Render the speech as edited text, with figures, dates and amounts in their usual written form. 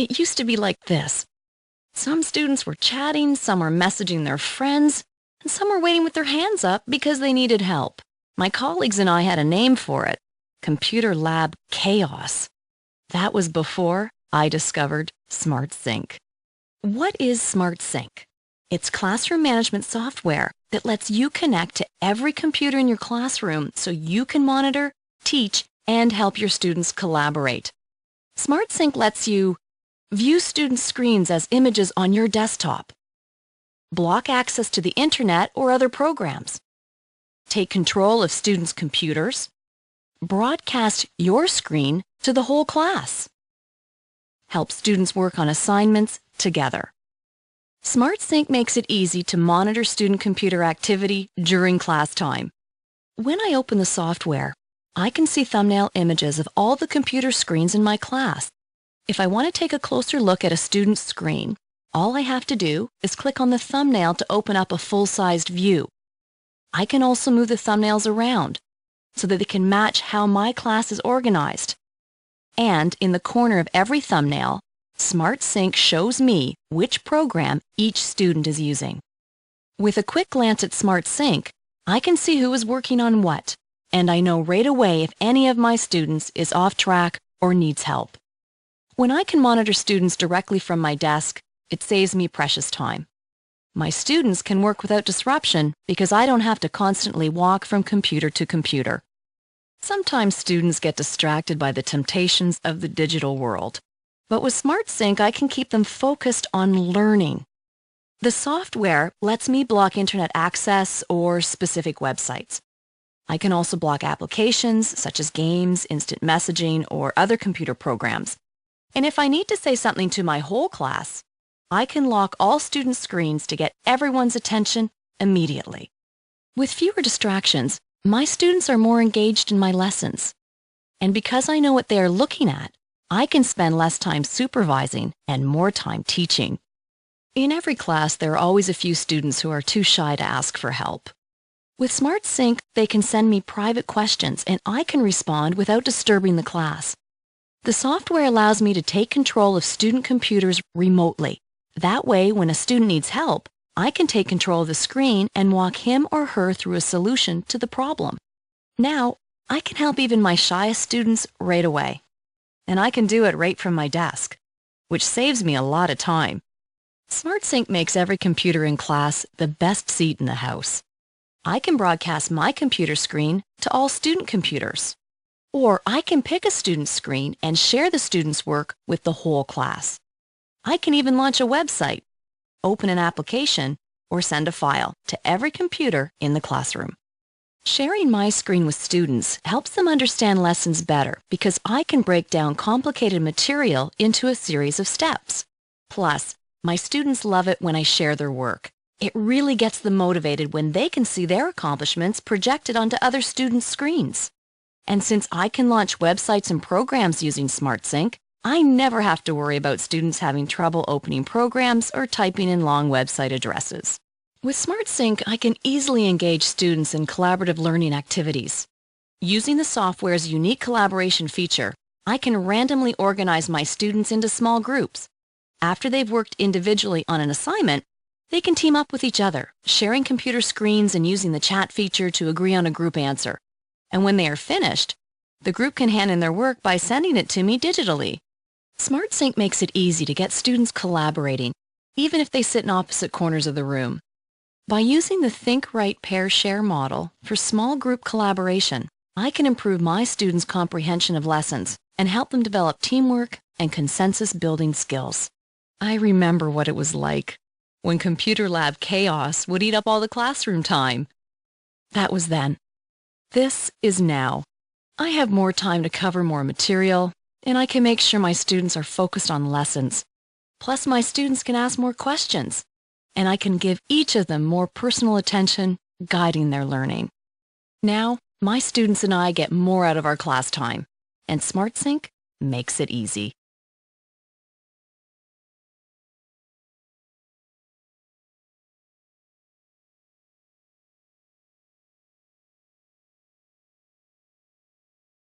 It used to be like this. Some students were chatting, some were messaging their friends, and some were waiting with their hands up because they needed help. My colleagues and I had a name for it: Computer Lab Chaos. That was before I discovered SmartSync. What is SmartSync? It's classroom management software that lets you connect to every computer in your classroom so you can monitor, teach, and help your students collaborate. SmartSync lets you view student screens as images on your desktop, block access to the internet or other programs, take control of students' computers, broadcast your screen to the whole class, help students work on assignments together. SmartSync makes it easy to monitor student computer activity during class time. When I open the software, I can see thumbnail images of all the computer screens in my class. If I want to take a closer look at a student's screen, all I have to do is click on the thumbnail to open up a full-sized view. I can also move the thumbnails around so that they can match how my class is organized. And in the corner of every thumbnail, SmartSync shows me which program each student is using. With a quick glance at SmartSync, I can see who is working on what, and I know right away if any of my students is off track or needs help. When I can monitor students directly from my desk, it saves me precious time. My students can work without disruption because I don't have to constantly walk from computer to computer. Sometimes students get distracted by the temptations of the digital world, but with SmartSync I can keep them focused on learning. The software lets me block internet access or specific websites. I can also block applications such as games, instant messaging, or other computer programs. And if I need to say something to my whole class, I can lock all student screens to get everyone's attention immediately. With fewer distractions, my students are more engaged in my lessons. And because I know what they are looking at, I can spend less time supervising and more time teaching. In every class, there are always a few students who are too shy to ask for help. With SmartSync, they can send me private questions and I can respond without disturbing the class. The software allows me to take control of student computers remotely. That way, when a student needs help, I can take control of the screen and walk him or her through a solution to the problem. Now, I can help even my shyest students right away. And I can do it right from my desk, which saves me a lot of time. SmartSync makes every computer in class the best seat in the house. I can broadcast my computer screen to all student computers. Or I can pick a student's screen and share the student's work with the whole class. I can even launch a website, open an application, or send a file to every computer in the classroom. Sharing my screen with students helps them understand lessons better because I can break down complicated material into a series of steps. Plus, my students love it when I share their work. It really gets them motivated when they can see their accomplishments projected onto other students' screens. And since I can launch websites and programs using SmartSync, I never have to worry about students having trouble opening programs or typing in long website addresses. With SmartSync, I can easily engage students in collaborative learning activities. Using the software's unique collaboration feature, I can randomly organize my students into small groups. After they've worked individually on an assignment, they can team up with each other, sharing computer screens and using the chat feature to agree on a group answer. And when they are finished, the group can hand in their work by sending it to me digitally. SmartSync makes it easy to get students collaborating, even if they sit in opposite corners of the room. By using the Think Right Pair Share model for small group collaboration, I can improve my students' comprehension of lessons and help them develop teamwork and consensus-building skills. I remember what it was like when Computer Lab Chaos would eat up all the classroom time. That was then. This is now. I have more time to cover more material, and I can make sure my students are focused on lessons. Plus, my students can ask more questions, and I can give each of them more personal attention, guiding their learning. Now, my students and I get more out of our class time, and SmartSync makes it easy.